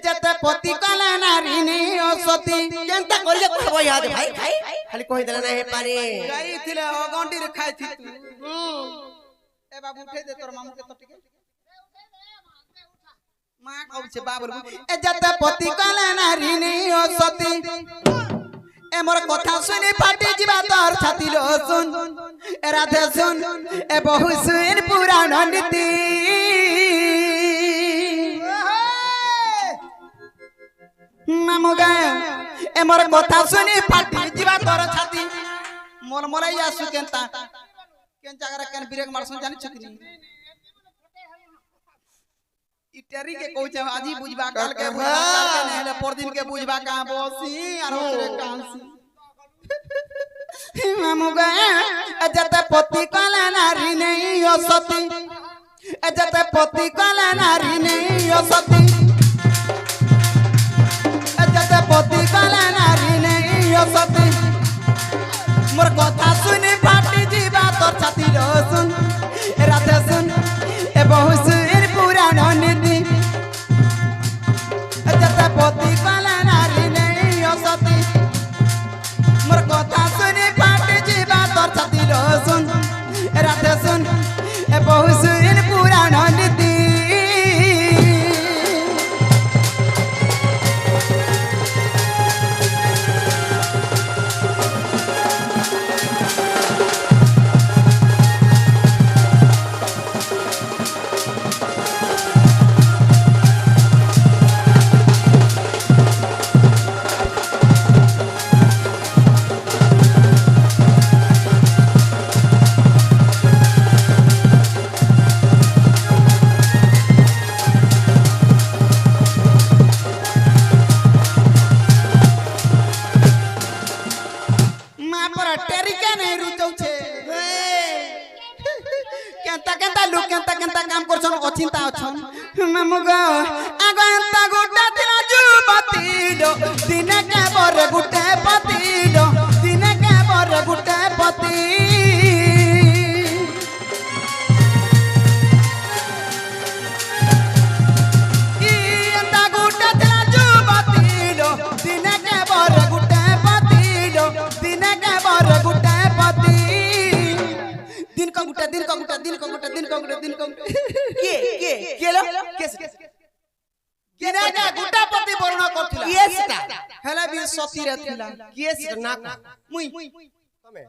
जते पति कला नारी नहीं असती केनता करले कहबो याद भाई भाई खाली कहि देला ना हे पारे गई थिले अगंडी रे खाइ थी तू ए बाबू उठे दे तोर मामू के तो ठीक मां कहू छे बाबू ए जते पति कला नारी नहीं असती ए मोर कथा सुनी फाटी जीवा तोर छाती लो सुन ए राधे सुन ए बहु सुन पुराण नीति नाम गाय ए मोर कथा सुनी फाटी जीवा तोर छाती मोर मोरई आसु केनता केन जगह केन ब्रेक मारसन जानि छकनी इटेरी के कहू छे आजी बुझबा काल के बुझबा काल के नेले पर दिन के बुझबा का बसी आरो रे कांसी नाम गाय ए जते पति कला नारी नहीं असती ए जते पति कला नारी नहीं असती जते पति कला नारी नहीं असती मोर कथा सुनी फाटी जीवा तोर छाती रो सुन राधे सुन ए बहु सुन पुराण नीति जते पति कला नारी नहीं असती मोर कथा सुनी फाटी जीवा तोर छाती रो सुन राधे सुन ए बहु सुन पुराण नीति चिंता छन ममुगा आगंता गुटा दिना जुबतीडो दिने के बर गुटे पतीडो दिने के बर गुटे पती इंता गुटा दिना जुबतीडो दिने के बर गुटे पतीडो दिने के बर गुटे पती दिन को गुटा दिन को गुटा दिन को गुटा दिन को गुटा दिन को केलो केना का गुटा पति वर्ण करथिला केसटा हेला भी सती रे थिला केस ना मुई तमे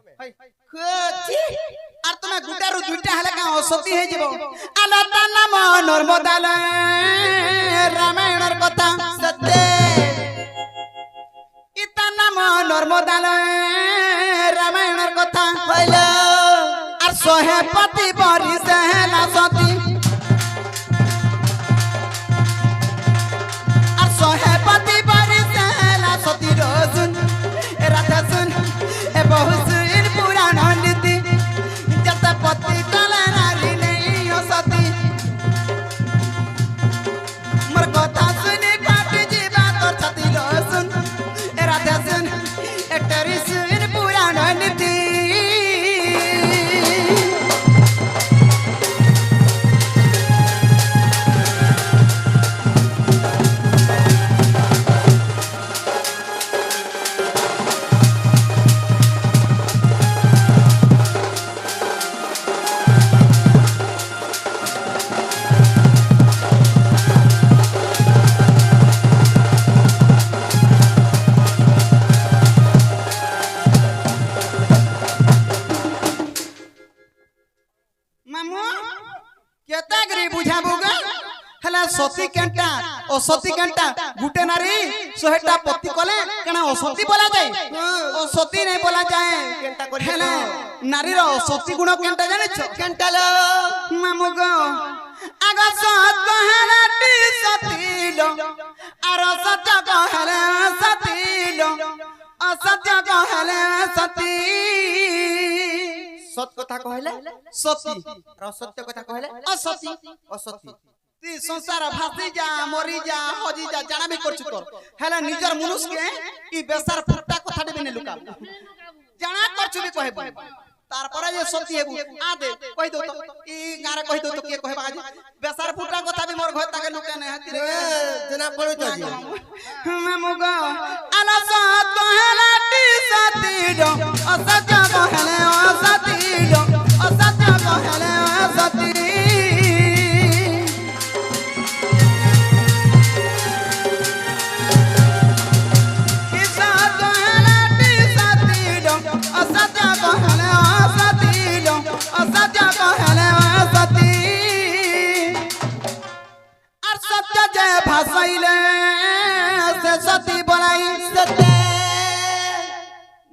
खची आर तमे गुटा रु दुइटा हेला का असती हे जिवो अनता नाम नर्मदाल रामायणर कथा सत्य इता नाम नर्मदाल रामायणर कथा हइला आर सोहे पति बरी सेना सती पति बरी सेना सती रो सुन राधा सुन ए बहु सुन पुराण नीति जते पति कला नारी नहीं असती मोर कथा सुनी फाटी जीवा तोर छाती रो सुन राधा सुन ए तेरी सुन पुराण नीति सती केंटा ओ सती केंटा गुटे नारी सोहेटा पति कोले कना ओ सती बोला जाए ओ सती नहीं बोला जाए केंटा करी हेले नारी रो सती गुण केंटा जाने छ केंटा लो मामु गो आगा सत कहलाटी सती लो आर सत्य कहले सती लो असत्य कहले सती सत कथा कहले सती और सत्य कथा कहले असती असती ती संसार भासी जा मरी जा हजी जा जाना भी करछु तोर हेला निजर मनुष्य के ई बेसार फुटा कथा देबे ने लुका जाना करछु भी कहबो तारपरे जे सती हेबु आ दे कहि दो तो ई गारे कहि दो तो के कहबा आज बेसार फुटा कथा भी मोर घर ताके लुके नै हती रे जना पड़ो तो जी मैं मुगा आला सात कहला टी साती डो असत्य कहले असती डो असत्य कहले असती भाषाइले से सती बनाई सते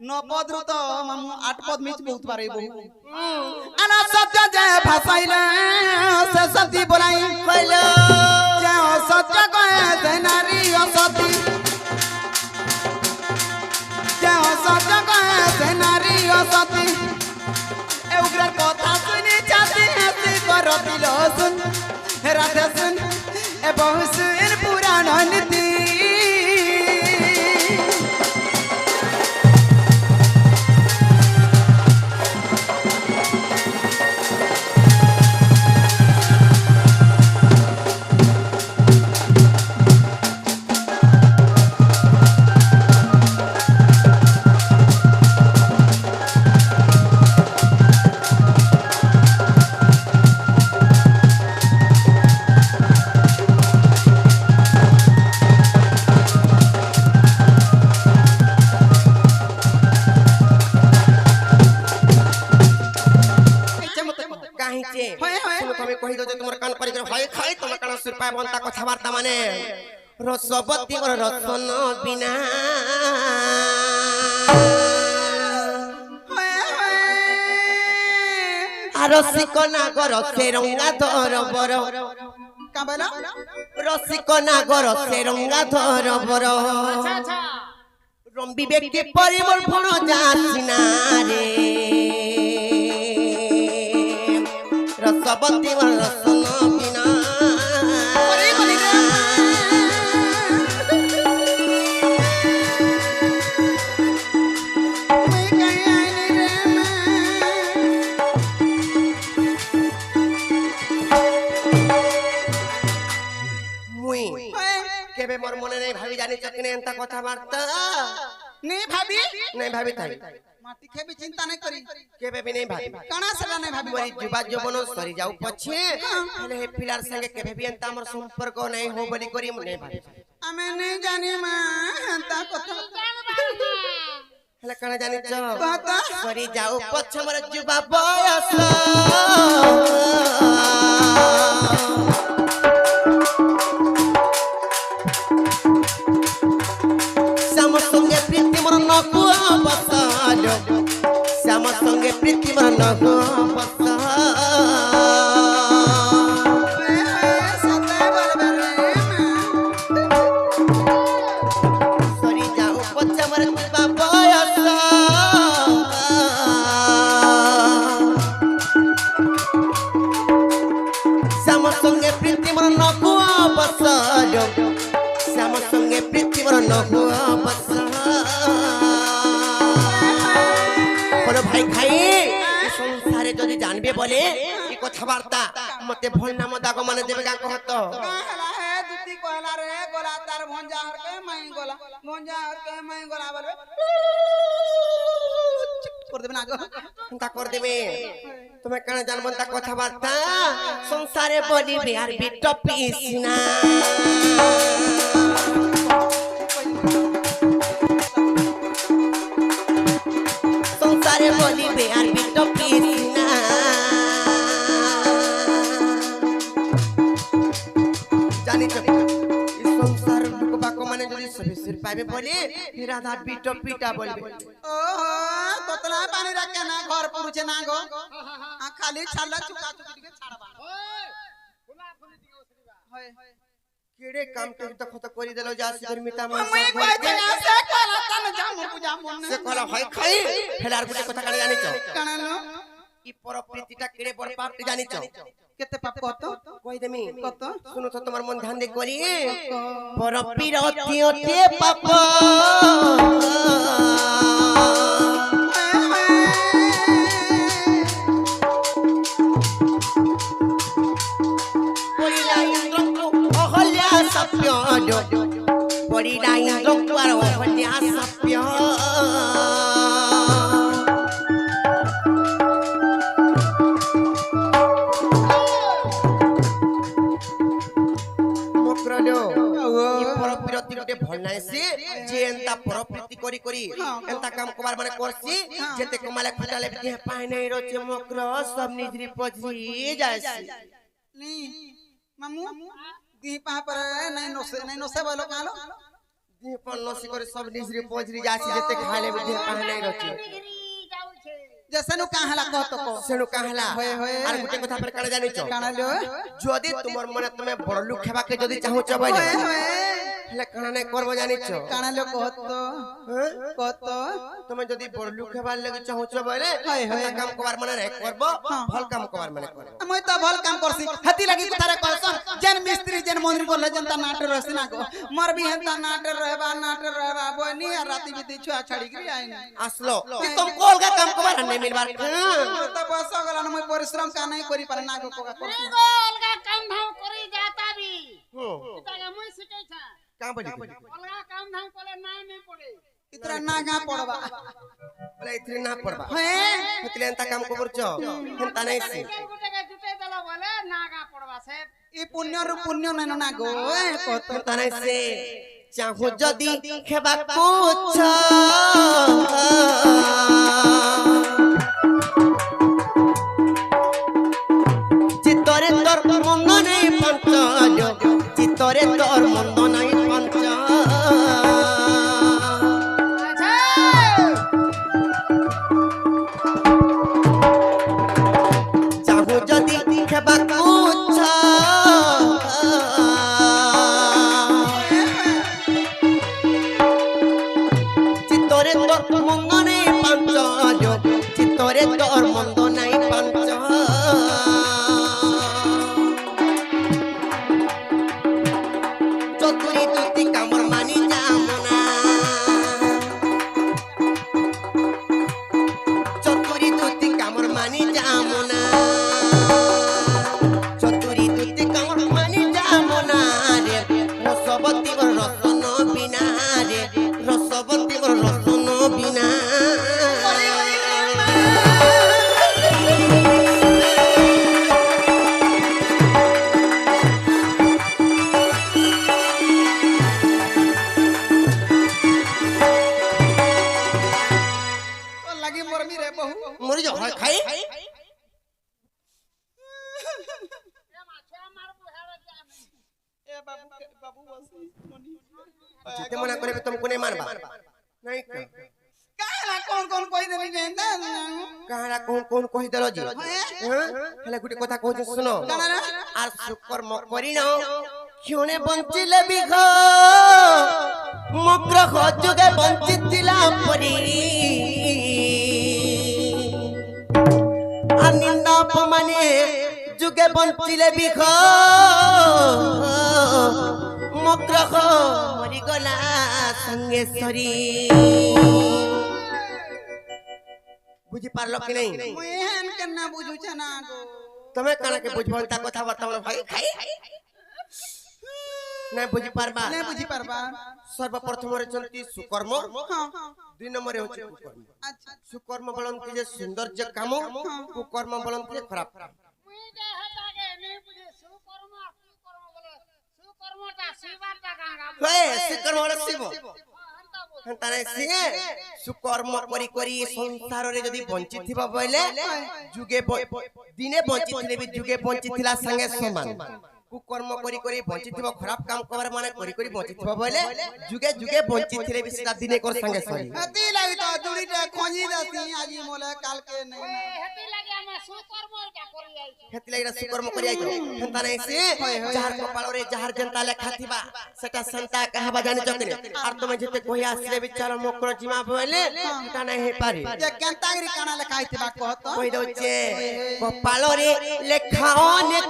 नौ पद रु तो मामू 8 पद मिच बहुत बारे बहु अना सत्य जय भाषाइले से सती बनाई कहलो जय सत्य कहे से नारी असती जय सत्य कहे से नारी असती ए उग्र कथा सुनी जाती हंसी करो दिलो सुन राधे सुन ए बहुत सुन पुराण नीति बनता कथबार्ता माने रसवती और रसन बिना रसिक नागर से रंगा धर बर रसिक नागर से रंगा धर बर रंबी व्यक्ति परिवर्तन जासिना रे रसवती और रसन बिना केबे मोर मने नहीं भाभी जानी चकने एंता कथा वार्ता नहीं भाभी थाई माटी केबे चिंता नहीं करी केबे भी नहीं भाभी कणा सला नहीं भाभी मोरी जुबा जबनो सरी जाऊ पछे हेले हे पिलार संगे केबे भी एंता हमर संपर्क नहीं हो बोली करी नहीं भाभी हमें नहीं जानी मां एंता कथा हेले कणा जानी छ कथा सरी जाऊ पछ हमर जुबा बयस श्याम संगे प्रीति मन सरी जाऊ पछे मर जुबा बयस श्याम संगे प्रीति मन श्याम संगे प्रीति मन भाई खाई संसारे जदि जानबे बोले ई कथबार्ता मते भल नाम दाग माने देबे का कहत कहला है दुती कहला रे गोला तार भंजा हर के मैं गोला भंजा हर के मैं गोला बोलबे कर देबे ना ता कर देबे तुम्हें कण जानबन ता कथबार्ता संसारे बोली बिहार बिट पीसना संसारे बोली बिहार बिट पीसना जानी तो संसार लोक बाको माने जदी सभी सिर पाबे बोले राधा बिट पीटा बोलबे ओहो तोतला पानी रखे ना घर पुरुचे ना गो खाली छाला चुका चुकी के छाड़बा ओए फुला फुली दियो ओसरीबा होय केड़े काम के तो खत करी देलो जा धर्मिता मन मैं कोई जना से कहला तन जाम पूजा मन से कहला होय खाई फेलार गुटे कथा काने जानि छ कणलो ई पर प्रीतिटा केड़े बड़ पाप के जानि छ केते पाप कहतो कहि देमी कत सुनो तो तुम्हार मन ध्यान दे करी पर पीरती ओते पाप পরিলা ইন্দ্রকুয়ার অভন্যা সভ্য মকরলো ই পরপ্রীতি গটে ভাল নাই সে যে এন্তা পরপ্রীতি করি করি এন্তা কাম কবার মানে করছি যেতে কমালে খুটালে দেহ পাই নাই রচে মকর সব নিজরি পজরি যায়ছি नी मामू दी पा पर नहीं नोसे बोलो कालो দেহ পন নসি করে সব নিজরি পজরি যায়ছি যেতে খাইলে দেহ পাই নাই রচে जैसे नु काहला कहत को সেনু কাহলা होए होए আর গুটে কথা পরে কানে জানিছ काना लो যদি তোমার মনে তুমি বড় লোক হেবাকে যদি চাহুছ বইলে होए होए হেলে কানা নাই করব জানিছ काना लो कहत তুমি যদি বড় লোক হেবার লাগি চাহুছ বইলে होए होए কাম কবার মানে রে করব ভাল কাম কবার মানে করব মই তো ভল काम करसी हती लगी तारे कहसन जेन मिस्त्री जेन मंदिर बोले जनता नाटर रहसी ना को मोर भी हंता नाटर रहबा बनी आ राती बिती छुआ छड़ी गिरी आई আসলো कि तुम कोल का काम कबार नहीं मिलबार तो बस गला न मैं परिश्रम का नहीं करी पारे ना को का करसी अलगा काम धाम करी जाता भी इतना मुई सिकै छ का बोली अलगा काम धाम करे नहीं पड़े इतना नागा पड़वा बोले इतने ना पड़बा हे इतने अंता काम को करछो हंता नहीं से गुटे के जुटे दला बोले नागा पड़वा से ई पुण्य नहीं ना गो कहत हंता नहीं से चाहू जदी खेबा कुछ চিতরে তোর মন্দ নেই পঞ্চ চিতরে তোর মন্দ নাই পঞ্চ চাহু যদি খেবা কুছ চিতরে তোর মন্দ নেই পঞ্চ চিতরে তোর মন্দ নাই পঞ্চ চতুরি দুটি কামর মানি যামনা চতুরি দুটি কামর মানি যামনা চতুরি দুটি কামর মানি যামনা রে রসবতী রসন বিনা রে রসবতী রসন বিনা लगी मोर मी रे बहु মরি যাও হয় খাই ए माछा मार बुहारा जा ए बाबू बसी मनी যেতে মনে করবে তুমি কোনে মারবা নাই काला कौन कोई देनी जेंदा কাহারা কোন কোন কহি দেলো জি হেলে গুটি কথা কইছ শুনো কানা রে আর সুকর্ম করিন ক্ষণে বঞ্চিলে বিঘ মগ্রহ যুগে বঞ্চিতিলা পরি আর নিন্দা অপমানে যুগে বঞ্চিলে বিঘ মগ্রহ মরি গলা সঙ্গে সরি বুঝি পারলো কি নাই मुहन के ना बुझू छ ना गो তুমি কানাকে বুঝবল তা কথা বার্তা বলো ভাই খাই না বুঝি পারবা नहीं बुझी परबा সর্বপ্রথম রে চলতি সুকর্ম हां দুই নম্বরে হচ্ছে কুকর্ম अच्छा সুকর্ম বলন কি যে সৌন্দর্য কাম কুকর্ম বলন কি যে খারাপ কাম मुई दे हटा के नहीं बुझे सुकर्म बोले सुकर्मटा शिवाटा गागा হে সুকর্ম বলে শিব हंता बोल হেনতা নাই সিয়ে সুকর্ম করি করি সংসারে যদি বঞ্চিত থিবা বইলে যুগে দিনে বঞ্চিত থিলে বি যুগে বঞ্চিত থিলা সঙ্গে সমান কুকর্ম করি করি বঞ্চিত থিবা খারাপ কাম কবার মানে করি করি বঞ্চিত থিবা বইলে যুগে যুগে বঞ্চিত থিলে বি সেটা দিনে কর সঙ্গে সরি अति लगी तो जुड़ी टे खोजी दसी आजी मोले काल के नहीं हेती लगे हम सुकर्मटा करी आई छ হেতি লাগি সুকর্ম করি আইছো হেনতা নাই সিয়ে যাহার কপালরে যাহার জনতা লেখা থিবা সেটা সন্তা কহাবা জানি চকনে আর তুমি যেতে কই আসলে বিচার মকর জিমা বইলে সেটা নাই হে পারি ये केंतागिरी काना लिखाई थी बात कहत কই দউছে কপালরে লেখা অনেক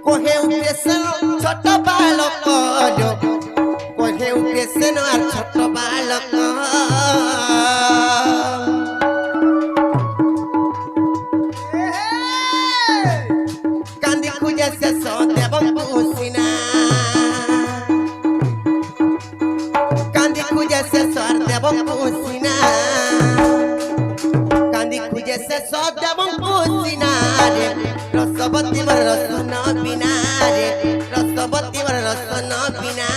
কহে উঠেছেন ছোট বালক কহে উঠেছেন আর ছোট বালক ଶେଷ ଦେବଙ୍କୁ ସିନାରେ ରସବତୀ ବର ରସନ ବିନାରେ ରସବତୀ ବର ରସନ ବିନା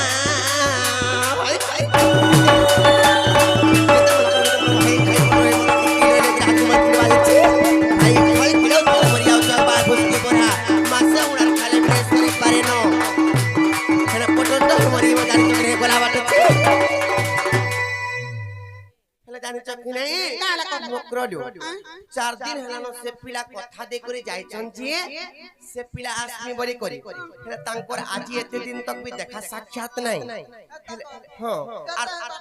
জানিছ কি নাই মকরডু 4 দিন হেলানো সে পিলা কথা দে করে যাইছন যে সে পিলা আসমি বলি করে হেলে তাঙ্কর আজি এতে দিন তক বি দেখা সাক্ষাৎ নাই হ্যাঁ আর হাট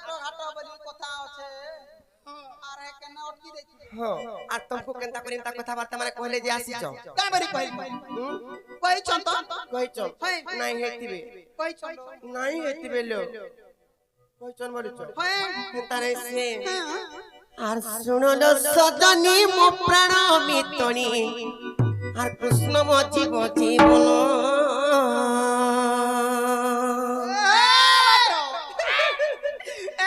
বলি কথা আছে আরে কেন অটকি দেখি হ্যাঁ আর তমকো কেনতা করি তা কথা বার্তা মানে কইলে যে আসিছ কা বলি কইছন তো কইছন নাই হেতিবে কইছন নাই হেতিবে লো কইছন বলিছ তারে সে আর শুনলো সজনী মো প্রাণ মিতনি আর কৃষ্ণ মো জীবন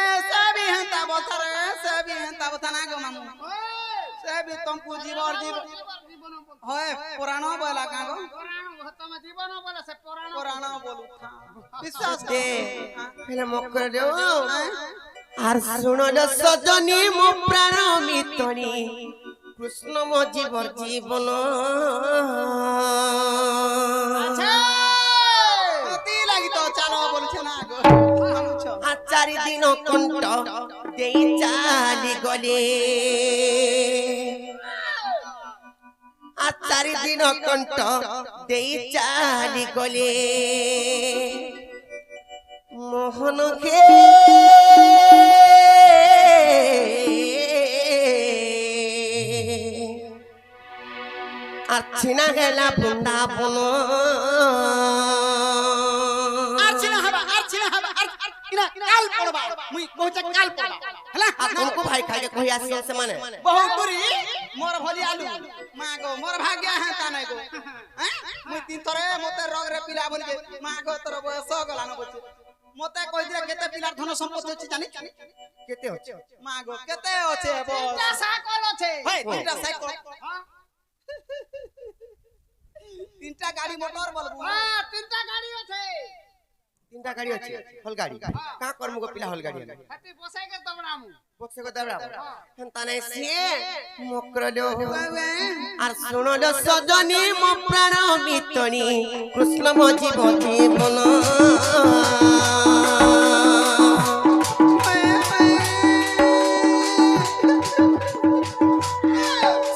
ऐसा भी हंता बोथा रे ऐसा भी हंता बोथा ना गो मामू से भी तुमको जीवन होय पुराण बोला का गो ତମ ଜୀବନ ବୋଲେ ସେ ପୁରାଣ पुराण बोलू था विश्वास দে হেলে মকর দেও আর শুনলো সজনী মো প্রাণ মিতনি কৃষ্ণ মো জীবন ती लगी तो चलो बोलू छे ना गो मामू छ আর 4 দিন কণ্ঠ দেই চালি গলে আর 4 দিন কণ্ঠ দেই চালি গলে মোহনকে আর ছিনা গেলা বৃন্দাবন अर्चना हबा इना काल पड़बा मुई कहूचे काल पड़बा हला আর तुमको भाई खाई के कहि आसी से माने बहुत बुरी मोर भली आलू मां गो मोर भाग्य है ता नै गो हैं मुई तीन थरे मते रोग रे पिला बोल के मां गो तोर बयस गला न बचे मते कहि दे केते पिलार धन संपत्ति अछि जानि केते होचे मां गो केते अछि बस ତିନିଟା ସାଇକଲ ଅଛି हे तीनटा साइकिल तीनटा गाड़ी मोटर बोलबू ହଁ ତିନିଟା ଗାଡି ଅଛି তিনটা গাড়ি আছে হল গাড়ি কা করমু গো পিলা হল গাড়ি ହାତୀ ବସେଇକି ଦବଡ଼ାମୁ বক্সে কো দাবড়া হেনতা নাই সে মকরলো আর শুনলো সজনী মো প্রাণ মিতনি কৃষ্ণ মো জীবন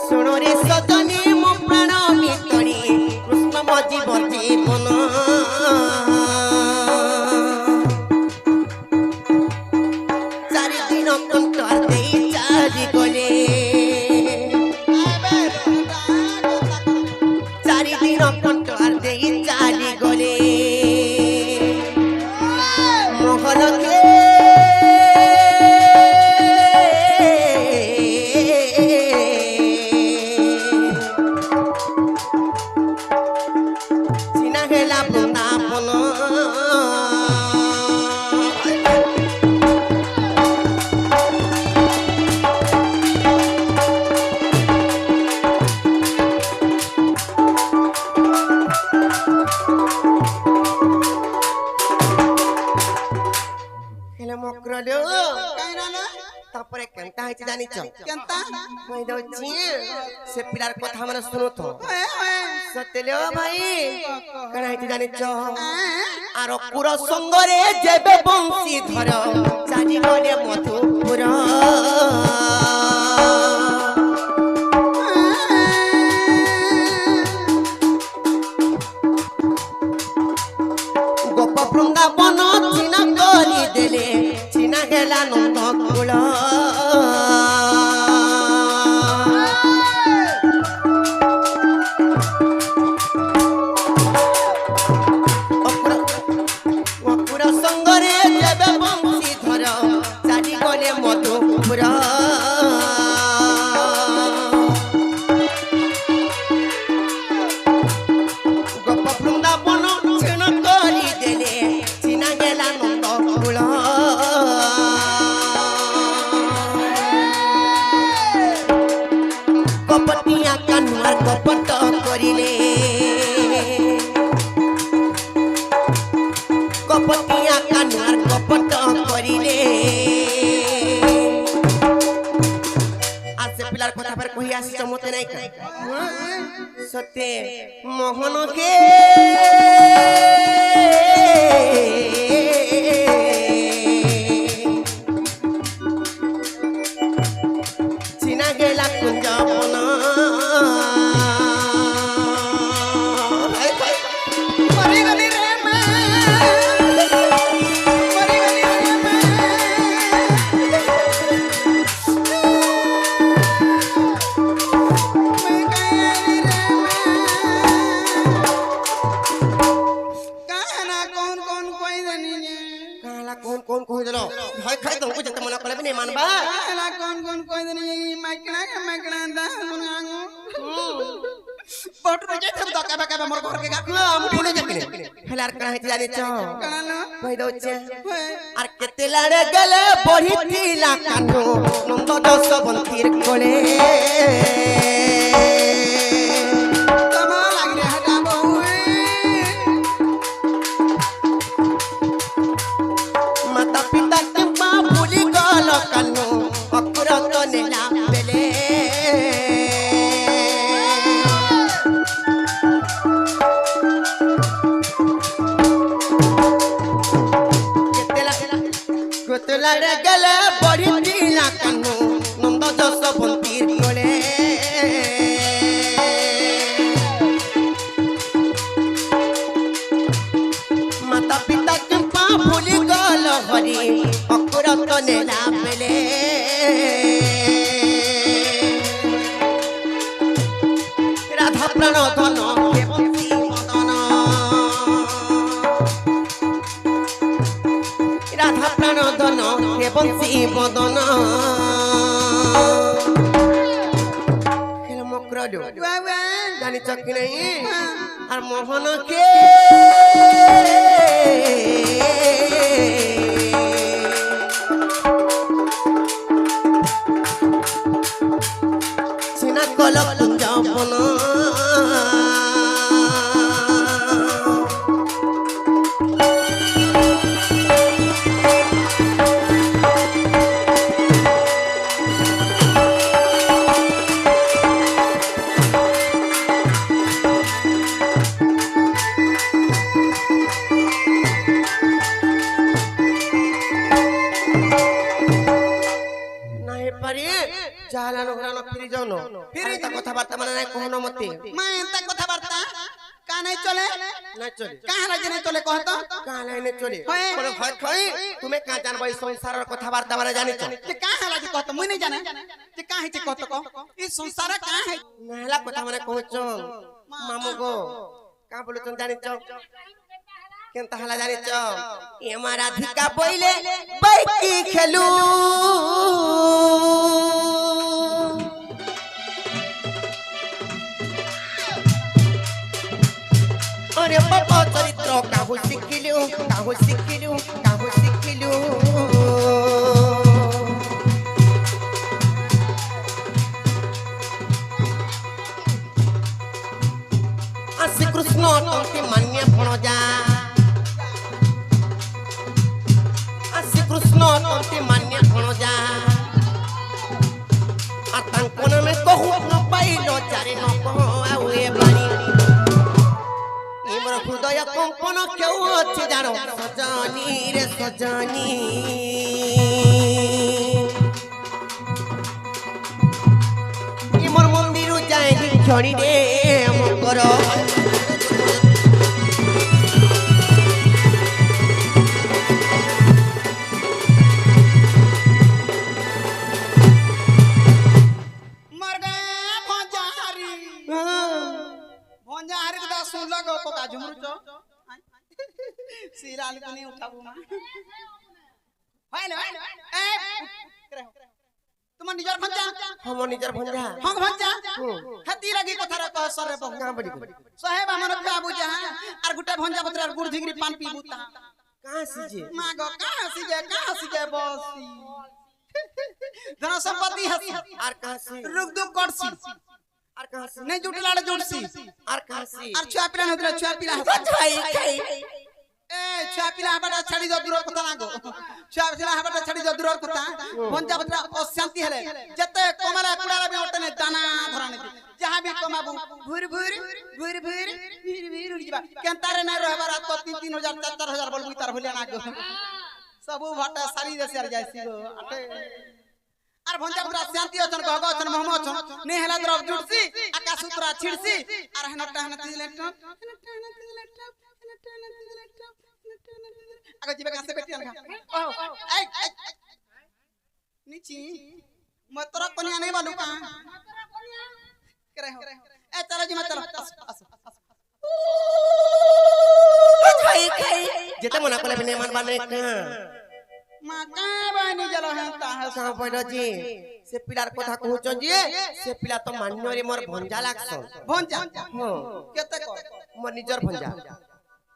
শুনো রে সজনী মো প্রাণ মিতনি কৃষ্ণ মো জীবন 4 দিন কণ্ঠ দেই চালি গলে 4 দিন কণ্ঠ দেই চালি গলে মোহনকে চিনা গেলা বৃন্দাবন হেলে মকরলো काइना ना তারপরে কেনতা হইছে জানিছ केनता কই দউছি সে পিলার কথা মানে শুনো তো সতেলো ভাই কেন হইছে জানিছ আর পুর সঙ্গরে যেবে বংশী ধর চালি গলে মধুপুর গোপ বৃন্দাবন চিনা করি দেলে চিনা গেলা নন্দ কুল অপুর সঙ্গরে যেবে বংশী ধর চালি গলে মধুপুর কপটিয়া কানুয়ার কপট করিলে কপটিয়া কানুয়ার কপট করিলে আর সে পিলার কথা ফের কহি আসিছ মতে নাই সত্যি মোহনকে চিনা গেলা কুঞ্জবন মরিগলি রে মা মরিগলি রে মা मैं गई रे कहना कौन कौन कोई जानी ने काला कौन कौन कहि देलो भय खाइ तुमको जते मना करबे नहीं मानबा कहना कौन कौन कोई जानी मैकना दा मुनांगो बट बजे तब दका बका मोर घर के गा हम भूले जकने हेलार कहा है जाने छ कहना कहि दो छे আর কেতে লাড়ে গেলে বহিতিলা কানো নন্দ দশ বন্তির কোলে तमा लाग रे हटा बहुए মাতা পিতা কিবা ভুলি গল কানো অকুরত নেলা বেলে কেতে লাড়ে গেলে বহিতিলা কানো নন্দ দশ বন্তির কোলে মাতা পিতা কিবা ভুলি গল হরি অকুরত নেলা বেলে রাধা প্রাণ ধন কে বংশী মদন রাধা প্রাণ ধন কে বংশী মদন খেল মকরডো बाबा জানি চকি নাই আর মোহন কে সিনা কল কুঞ্জবন নাই পারি চালানো ঘরানো ফিরি যাও না ফিরি তা কথাবার্তা মানে নাই কোহন মতে मैं एंता कथा वार्ता का नहीं चले না চলে कहां राजे नहीं चले कहतो কালে নে চলে হয়। কোন ভয় খাই তুমি কা জানবা এই সংসারের কথাবার্তা মানে জানিছ ते कहां राजे कहतो मुई नहीं जाने ते काहे ते कहतो को ई संसार कहां है নাহলা কথা মানে কহছ মামু গো কা বলছ জানিছ কেনতা হলা জানিছ এ মারা ধিকা বইলে বাইকি খেলু ওরে বাবা চরিত্র কাহু শিখিলু কাহু শিখিলু কাহু শিখিলু আসি কৃষ্ণ তোকে মান্য ভণজা আসি কৃষ্ণ তোকে মান্য ভণজা আর তাঙ্ক নামে কহু ন পাইল চারে ন কহ আউ এ বাণী ইমর হৃদয় কম্পন কেউ আছে জানো সজনী রে সজনী ইমর মন্দির যায় ক্ষণি রে মকর मर गए भंजारी भंजारी तो सुन लगो को का झुमरु चो सिराल को नहीं उठाबू मां हाय ले ए तुम निजर भंजा हम निजर भंजा हम भंजा हाथी लगी कथार कह सरे बहु का बड़ी साहेब हमर खाबू जा और गुटा भंजा पत्र और गुड़ धिगरी पान पीबू ता कहां सीजे मां गो कहां सीजे बसी धन संपत्ति हसी আর कहां से रुक दुख कटसी আর কাহাসি नहीं जुटला आड़े जुटसी আর কাহাসি আর छुआ पिला नदला छुआ पिला খাই খাই ए छुआ पिला हबाटा छाड़ी द दूर कथा ना गो छुआ पिला हबाटा छाड़ी द दूर कथा भंजा बतरा अशांति हेले जते कमला कुड़ाला भी ओटने दाना धराने जहां भी कमाबू भूर भूर भूर भूर भूर भूर उड़ जीवा केनतारे नै रहबा रात को 3-3000 4-4000 बोलबू तार भलिया ना गो सबु भटा सारी देश आर जायसी गो अटे आर भंजा बतरा शांति अछन गग अछन महम अछन नै हेला द्रव जुटसी आकाश उतरा छिड़सी आर हनटा हनती लैपटॉप आगे जीवे कहां से बेटी अनखा ओ ए नीची मतरा कन्या नहीं बालू का करे हो ए चलो जी मत चलो খাই খাই যেতে মনা কলে বিনে মান বানে मां का बानी जलो है ता कहां पड़ो जी से पिलार কথা कहउचन जी से पिला तो मान्यरे मोर भंजा लागसन भंजा हां केते को मोर निजर भंजा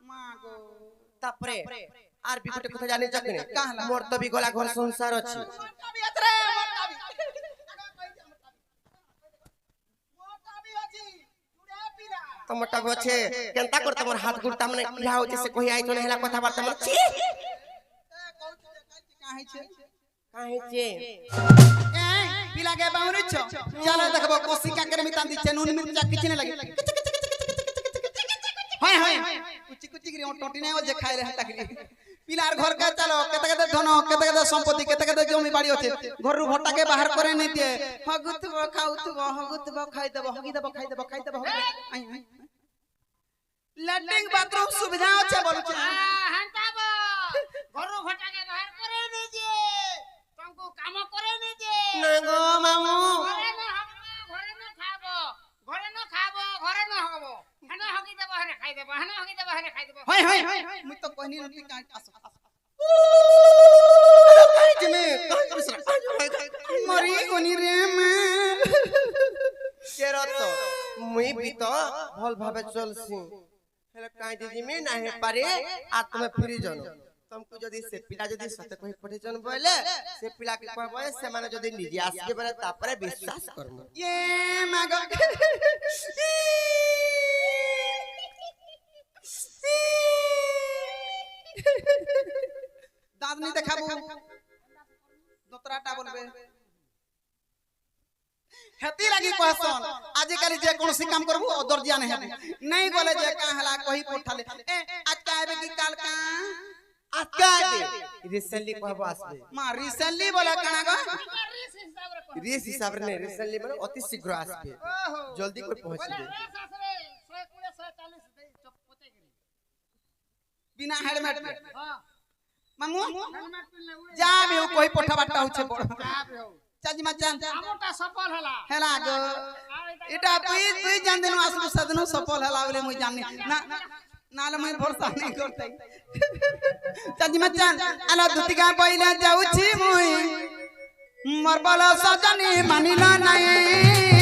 मां गो तापरे आर भी गोटे কথা জানি জকনে কাহলা? মোর তো বি গলা ঘর সংসার আছে मोटा भी अतरे मोटा भी अछि जुड़े पिला टमाटा गछे केनता करते मोर हाथ गुड़ता मने किहा होचे से कहि आइतो हेला কথা बार्ता मोर छी काहे छे काहे छे ए पिला के बाउरी छ चलो देखबो कोसिका करे मितान दी चनून मिर्चा किचने लगे हाय हाय कुची कुची गिरी टोटी नै जे खाइ रहे तकरी पिलार घर का चलो केते केते धन केते केते संपत्ति केते केते जमी बाड़ी होते घर रु भट्टा के बाहर करे नै दिए हगुतबो खाउतबो खाइ देबो हगी देबो खाइ देबो लैट्रिन बाथरूम सुविधा আছে बोलु छ हंताब घरो घटा के बाहर करे नहीं जे तुमको काम करे नहीं जे ना गो मामू घरे न खाबो घरे न हबो हना हगी देबो हने खाइ देबो हना हगी देबो हने खाइ देबो हाय हाय मुई तो कहनी नती का आस काहे जमे मरी कोनी रे मैं केरो तो मुई भी तो भल भाबे चलसी हेले काहे दीदी में ना हे पारे आ तुमे फ्री जन तुमको जदी से पिला जदी सते कहि पठे जन बोले से पिला के कहबो से माने जदी निजी आसके बरे तापरे विश्वास करम ये मागो दांत नहीं देखाबू दोतराटा बोलबे हेती लागी कहसन आजि काली जे कोनसी काम करबू अदर जिया नहीं हेबू नहीं बोले जे का हला कहि पोठाले ए आज का आबे की काल का आज का दे रिसेंटली कहबो आसबे मां रिसेंटली बोला काना गो रिस हिसाब रे नहीं रिसेंटली माने अति शीघ्र आसबे जल्दी कोई पहुंच दे बिना हेलमेट हां मामू हेलमेट पिनले उड़े जा भी हो कोई पोठा बाटा होछे बड़ जा बे हो चाची मचान আমটা সফল হলা हेला गो इटा तुई जान देनु आसलु सदनु सफल हला बोले मुई जानि ना नाले मुई भरोसा नहीं करतै चाची मचान आला दुतिका पहिले जाउछि मुई मोर बल सजनी मानिला नहीं